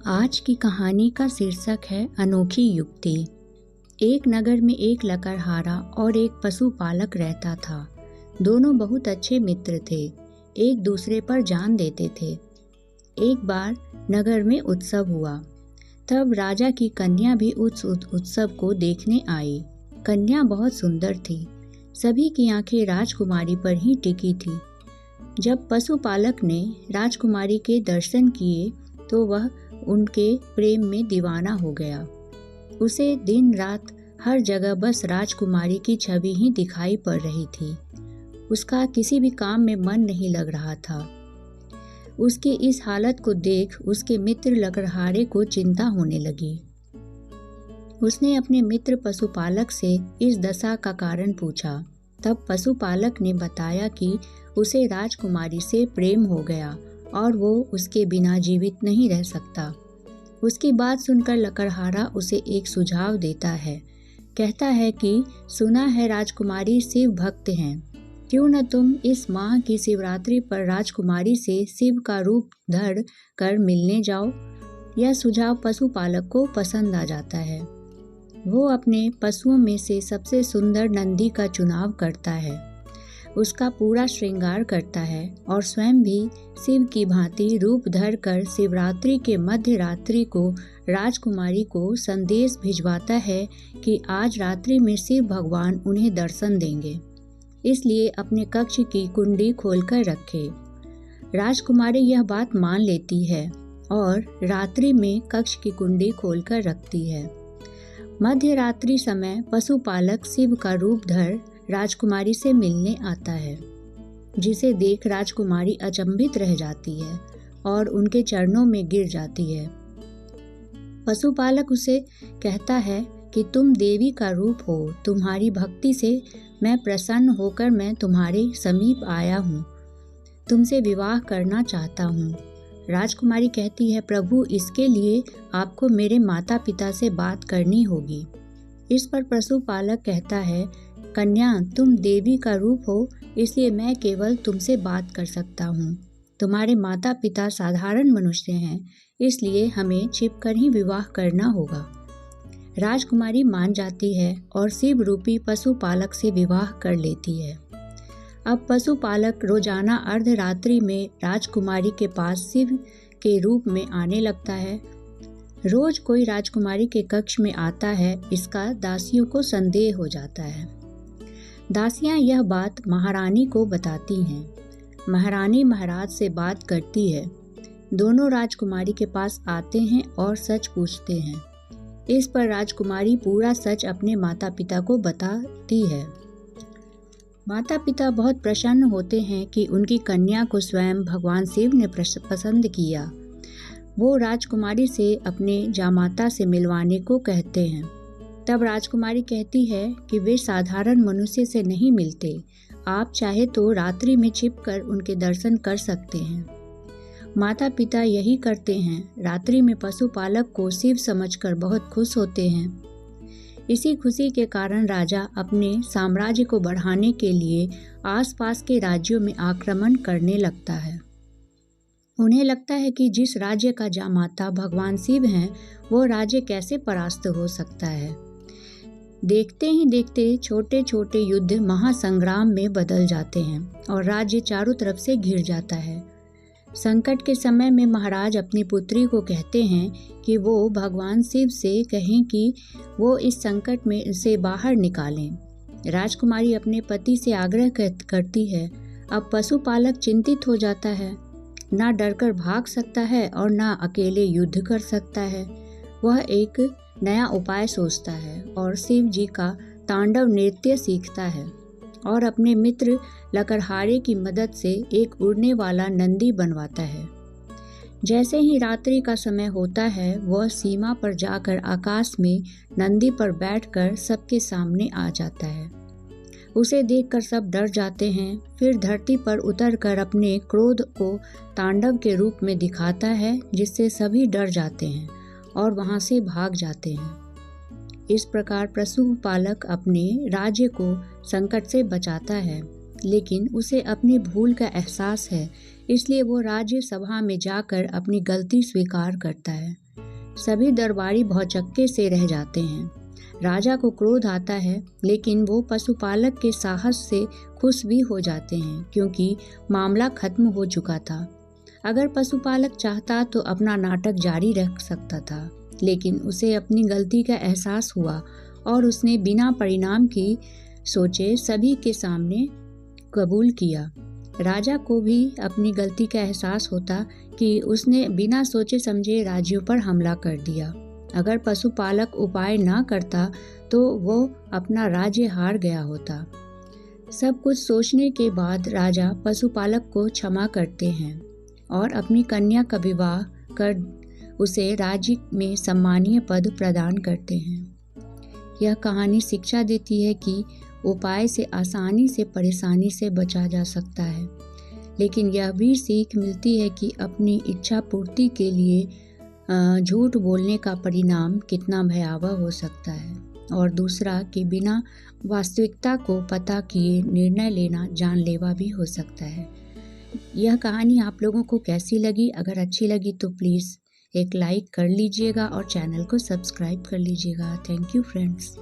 आज की कहानी का शीर्षक है अनोखी युक्ति। एक नगर में एक लकड़हारा और एक पशुपालक रहता था। दोनों बहुत अच्छे मित्र थे, एक दूसरे पर जान देते थे। एक बार नगर में उत्सव हुआ, तब राजा की कन्या भी उस उत्सव को देखने आई। कन्या बहुत सुंदर थी, सभी की आंखें राजकुमारी पर ही टिकी थी। जब पशुपालक ने राजकुमारी के दर्शन किए तो वह उनके प्रेम में दीवाना हो गया। उसे दिन रात हर जगह बस राजकुमारी की छवि ही दिखाई पड़ रही थी। उसका किसी भी काम में मन नहीं लग रहा था। उसकी इस हालत को देख उसके मित्र लकड़हारे को चिंता होने लगी। उसने अपने मित्र पशुपालक से इस दशा का कारण पूछा। तब पशुपालक ने बताया कि उसे राजकुमारी से प्रेम हो गया और वो उसके बिना जीवित नहीं रह सकता। उसकी बात सुनकर लकड़हारा उसे एक सुझाव देता है। कहता है कि सुना है राजकुमारी शिव भक्त हैं, क्यों न तुम इस माह की शिवरात्रि पर राजकुमारी से शिव का रूप धर कर मिलने जाओ। यह सुझाव पशुपालक को पसंद आ जाता है। वो अपने पशुओं में से सबसे सुंदर नंदी का चुनाव करता है, उसका पूरा श्रृंगार करता है और स्वयं भी शिव की भांति रूप धर कर शिवरात्रि के मध्य रात्रि को राजकुमारी को संदेश भिजवाता है कि आज रात्रि में शिव भगवान उन्हें दर्शन देंगे, इसलिए अपने कक्ष की कुंडी खोलकर रखे। राजकुमारी यह बात मान लेती है और रात्रि में कक्ष की कुंडी खोलकर रखती है। मध्य रात्रि समय पशुपालक शिव का रूप धर राजकुमारी से मिलने आता है, जिसे देख राजकुमारी अचंभित रह जाती है और उनके चरणों में गिर जाती है। पशुपालक उसे कहता है कि तुम देवी का रूप हो, तुम्हारी भक्ति से मैं प्रसन्न होकर मैं तुम्हारे समीप आया हूँ, तुमसे विवाह करना चाहता हूँ। राजकुमारी कहती है, प्रभु इसके लिए आपको मेरे माता पिता से बात करनी होगी। इस पर पशुपालक कहता है, कन्या तुम देवी का रूप हो, इसलिए मैं केवल तुमसे बात कर सकता हूँ। तुम्हारे माता पिता साधारण मनुष्य हैं, इसलिए हमें छिपकर ही विवाह करना होगा। राजकुमारी मान जाती है और शिव रूपी पशुपालक से विवाह कर लेती है। अब पशुपालक रोजाना अर्धरात्रि में राजकुमारी के पास शिव के रूप में आने लगता है। रोज कोई राजकुमारी के कक्ष में आता है, इसका दासियों को संदेह हो जाता है। दासियां यह बात महारानी को बताती हैं। महारानी महाराज से बात करती है। दोनों राजकुमारी के पास आते हैं और सच पूछते हैं। इस पर राजकुमारी पूरा सच अपने माता पिता को बताती है। माता पिता बहुत प्रसन्न होते हैं कि उनकी कन्या को स्वयं भगवान शिव ने पसंद किया। वो राजकुमारी से अपने जामाता से मिलवाने को कहते हैं। तब राजकुमारी कहती है कि वे साधारण मनुष्य से नहीं मिलते, आप चाहे तो रात्रि में छिपकर उनके दर्शन कर सकते हैं। माता पिता यही करते हैं। रात्रि में पशुपालक को शिव समझकर बहुत खुश होते हैं। इसी खुशी के कारण राजा अपने साम्राज्य को बढ़ाने के लिए आसपास के राज्यों में आक्रमण करने लगता है। उन्हें लगता है कि जिस राज्य का जामाता भगवान शिव हैं, वो राज्य कैसे परास्त हो सकता है। देखते ही देखते छोटे छोटे युद्ध महासंग्राम में बदल जाते हैं और राज्य चारों तरफ से घिर जाता है। संकट के समय में महाराज अपनी पुत्री को कहते हैं कि वो भगवान शिव से कहें कि वो इस संकट में से बाहर निकालें। राजकुमारी अपने पति से आग्रह करती है। अब पशुपालक चिंतित हो जाता है, ना डरकर भाग सकता है और ना अकेले युद्ध कर सकता है। वह एक नया उपाय सोचता है और शिव जी का तांडव नृत्य सीखता है और अपने मित्र लकड़हारे की मदद से एक उड़ने वाला नंदी बनवाता है। जैसे ही रात्रि का समय होता है, वह सीमा पर जाकर आकाश में नंदी पर बैठकर सबके सामने आ जाता है। उसे देखकर सब डर जाते हैं। फिर धरती पर उतरकर अपने क्रोध को तांडव के रूप में दिखाता है, जिससे सभी डर जाते हैं और वहां से भाग जाते हैं। इस प्रकार पशुपालक अपने राज्य को संकट से बचाता है, लेकिन उसे अपनी भूल का एहसास है, इसलिए वो राज्य सभा में जाकर अपनी गलती स्वीकार करता है। सभी दरबारी भौचक्के से रह जाते हैं। राजा को क्रोध आता है, लेकिन वो पशुपालक के साहस से खुश भी हो जाते हैं क्योंकि मामला खत्म हो चुका था। अगर पशुपालक चाहता तो अपना नाटक जारी रख सकता था, लेकिन उसे अपनी गलती का एहसास हुआ और उसने बिना परिणाम की सोचे सभी के सामने कबूल किया। राजा को भी अपनी गलती का एहसास होता कि उसने बिना सोचे समझे राज्यों पर हमला कर दिया। अगर पशुपालक उपाय ना करता तो वो अपना राज्य हार गया होता। सब कुछ सोचने के बाद राजा पशुपालक को क्षमा करते हैं और अपनी कन्या का विवाह कर उसे राज्य में सम्मानीय पद प्रदान करते हैं। यह कहानी शिक्षा देती है कि उपाय से आसानी से परेशानी से बचा जा सकता है, लेकिन यह भी सीख मिलती है कि अपनी इच्छा पूर्ति के लिए झूठ बोलने का परिणाम कितना भयावह हो सकता है, और दूसरा कि बिना वास्तविकता को पता किए निर्णय लेना जानलेवा भी हो सकता है। यह कहानी आप लोगों को कैसी लगी? अगर अच्छी लगी तो प्लीज़ एक लाइक कर लीजिएगा और चैनल को सब्सक्राइब कर लीजिएगा। Thank you friends.